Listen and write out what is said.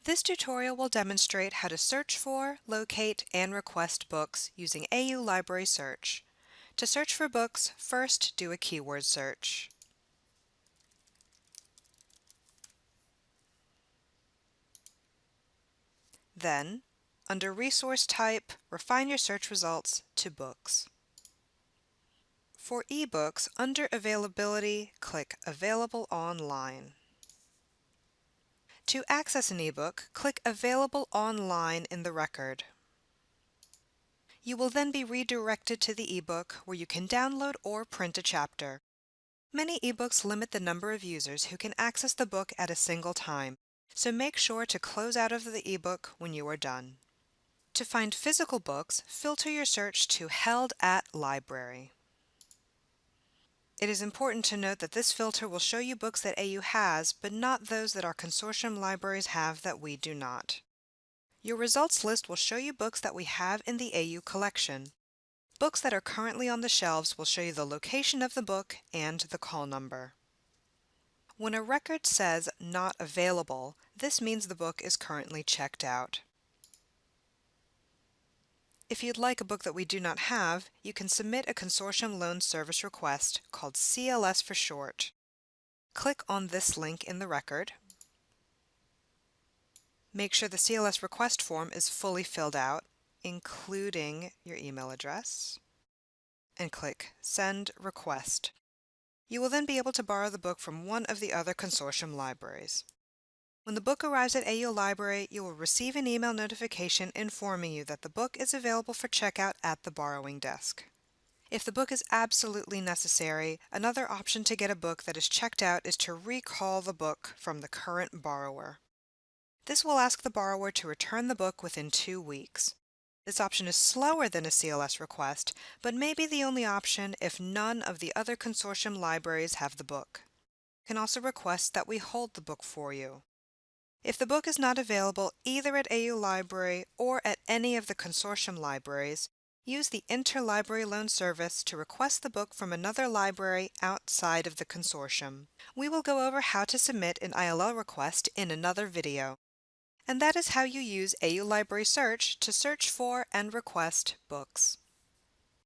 This tutorial will demonstrate how to search for, locate, and request books using AU Library Search. To search for books, first do a keyword search. Then, under Resource Type, refine your search results to Books. For eBooks, under Availability, click Available Online. To access an ebook, click Available Online in the record. You will then be redirected to the ebook where you can download or print a chapter. Many ebooks limit the number of users who can access the book at a single time, so make sure to close out of the ebook when you are done. To find physical books, filter your search to Held at Library. It is important to note that this filter will show you books that AU has, but not those that our consortium libraries have that we do not. Your results list will show you books that we have in the AU collection. Books that are currently on the shelves will show you the location of the book and the call number. When a record says Not Available, this means the book is currently checked out. If you'd like a book that we do not have, you can submit a Consortium Loan Service request, called CLS for short. Click on this link in the record. Make sure the CLS request form is fully filled out, including your email address, and click Send Request. You will then be able to borrow the book from one of the other consortium libraries. When the book arrives at AU Library, you will receive an email notification informing you that the book is available for checkout at the borrowing desk. If the book is absolutely necessary, another option to get a book that is checked out is to recall the book from the current borrower. This will ask the borrower to return the book within 2 weeks. This option is slower than a CLS request, but may be the only option if none of the other consortium libraries have the book. You can also request that we hold the book for you. If the book is not available either at AU Library or at any of the consortium libraries, use the Interlibrary Loan Service to request the book from another library outside of the consortium. We will go over how to submit an ILL request in another video. And that is how you use AU Library Search to search for and request books.